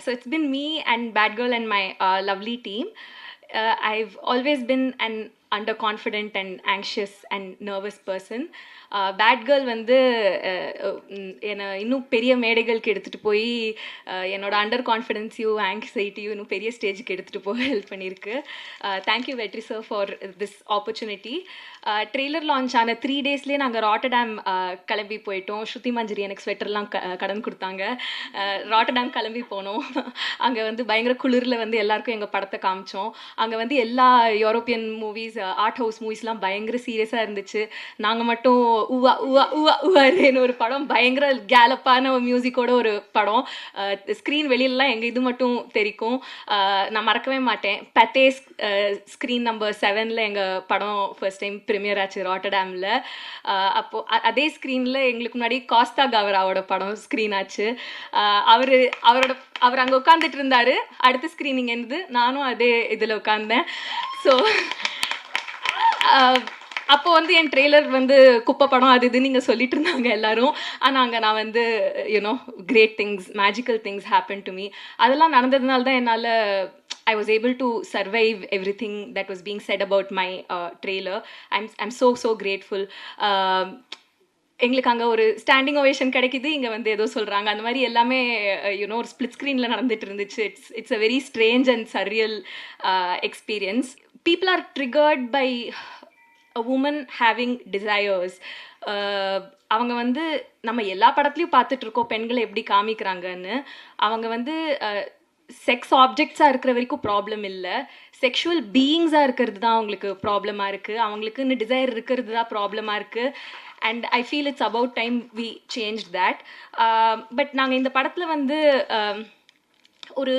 So it's been me and Bad Girl and my lovely team. I've always been an underconfident and anxious and nervous person. Bad Girl வந்து என்னை இன்னும் பெரிய மேடைகளுக்கு எடுத்துகிட்டு போய் என்னோட under கான்ஃபிடென்ஸையும் ஆங்ஸைட்டியும் இன்னும் பெரிய ஸ்டேஜுக்கு எடுத்துகிட்டு போக ஹெல்ப் பண்ணியிருக்கு. Thank you Vetri sir for this opportunity. Trailer launch ஆன 3 daysலேயே நாங்கள் ராட்டர்டாம் கிளம்பி போயிட்டோம். ஸ்ருதி மஞ்சரி எனக்கு ஸ்வெட்டர்லாம் கடன் கொடுத்தாங்க. ராட்டர்டாம் கிளம்பி போனோம். அங்கே வந்து பயங்கர குளிரில் வந்து எல்லாருக்கும் எங்கள் படத்தை காமிச்சோம். அங்கே வந்து எல்லா யூரோப்பியன் மூவிஸ், ஆர்ட் ஹவுஸ் மூவிஸ்லாம் பயங்கர சீரியஸாக இருந்துச்சு. நாங்கள் மட்டும் உவா உவா உவா உவாருன்னு ஒரு படம், பயங்கர கேலப்பான ஒரு மியூசிக்கோட ஒரு படம். ஸ்க்ரீன் வெளியிலலாம் எங்கள் இது மட்டும் தெரிக்கும். நான் மறக்கவே மாட்டேன். பத்தே ஸ்க்ரீன் நம்பர் 7 எங்கள் படம் ஃபர்ஸ்ட் டைம் ப்ரீமியர் ஆச்சு ராட்டர்டாமில். அப்போது அதே ஸ்க்ரீனில் எங்களுக்கு முன்னாடி காஸ்தா கவராவோட படம் ஸ்க்ரீன் ஆச்சு. அவர் அங்கே உட்காந்துட்டு இருந்தார். அடுத்த ஸ்க்ரீனிங் இருந்து நானும் அதே இதில் உட்காந்தேன். ஸோ அப்போ வந்து என் ட்ரெய்லர் வந்து குப்பை படம் அது இதுன்னு நீங்கள் சொல்லிட்டு இருந்தாங்க எல்லாரும். ஆனால் அங்கே நான் வந்து you know great things, magical things happen to me. அதெல்லாம் நடந்ததுனால தான் என்னால் I was able to survive everything that was being said about my trailer. I'm so grateful. எங்களுக்கு அங்கே ஒரு ஸ்டாண்டிங் ஓவேஷன் கிடைக்குது, இங்கே வந்து ஏதோ சொல்கிறாங்க. அந்த மாதிரி எல்லாமே யூனோ ஒரு ஸ்பிளிட் ஸ்க்ரீனில் நடந்துட்டு இருந்துச்சு. It's a very strange and surreal experience. People are triggered by a woman having desires. அவங்க வந்து நம்ம எல்லா படத்துலையும் பார்த்துட்ருக்கோம் பெண்களை எப்படி காமிக்கிறாங்கன்னு. அவங்க வந்து செக்ஸ் ஆப்ஜெக்ட்ஸாக இருக்கிற வரைக்கும் ப்ராப்ளம் இல்லை, செக்ஷுவல் பீயிங்ஸாக இருக்கிறது தான் அவங்களுக்கு ப்ராப்ளமாக இருக்குது. அவங்களுக்குன்னு டிசைர் இருக்கிறது தான் ப்ராப்ளமாக இருக்குது. And I feel it's about time we change that. But நாங்கள் இந்த படத்தில் வந்து ஒரு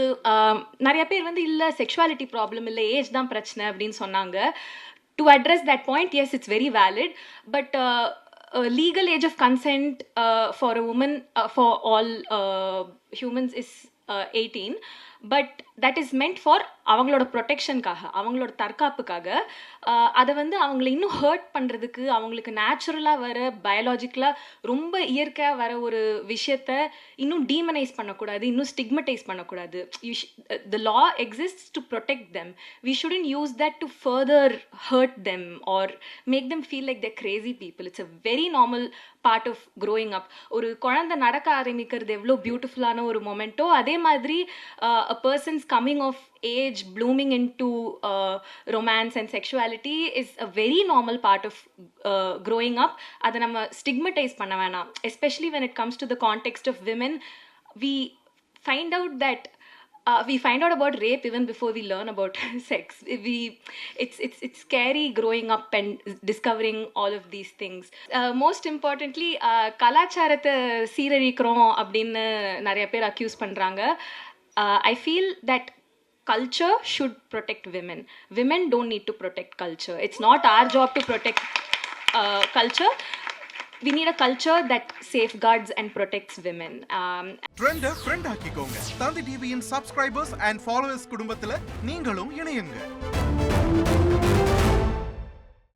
நிறைய பேர் வந்து இல்லை செக்ஷுவாலிட்டி ப்ராப்ளம் இல்லை, ஏஜ் தான் பிரச்சனை அப்படின்னு சொன்னாங்க. To address that point, yes, it's very valid, but legal age of consent for a woman, for all humans is 18, but that is meant for அவங்களோட ப்ரொடெக்ஷனுக்காக, அவங்களோட தற்காப்புக்காக. அதை வந்து அவங்கள இன்னும் ஹர்ட் பண்ணுறதுக்கு, அவங்களுக்கு நேச்சுரலாக வர பயாலஜிக்கலாக ரொம்ப இயற்கையாக வர ஒரு விஷயத்த இன்னும் டீமனைஸ் பண்ணக்கூடாது, இன்னும் ஸ்டிக்மடைஸ் பண்ணக்கூடாது. The law exists to protect them. We shouldn't use that to further hurt them or make them feel like they're crazy people. It's a very normal part of growing up. ஒரு குழந்தை நடக்க ஆரம்பிக்கிறது எவ்வளோ பியூட்டிஃபுல்லான ஒரு மொமெண்ட்டோ, அதே மாதிரி a person's coming of age, blooming into romance and sexuality is a very normal part of growing up. அதை நம்ம ஸ்டிக்மடைஸ் பண்ண வேணாம். Especially when it comes to the context of women, we find out that we find out about rape even before we learn about sex. It's scary growing up and discovering all of these things. Most importantly, கலாச்சாரத்தை சீரழிக்கிறோம் அப்படின்னு நிறைய பேர் accuse பண்ணுறாங்க. I feel that culture should protect women. Women don't need to protect culture. It's not our job to protect culture. We need a culture that safeguards and protects women. Trend friend ஆக்கிக்கோங்க. தந்தி டிவியின் subscribers and followers குடும்பத்துல நீங்களும் இணையுங்க.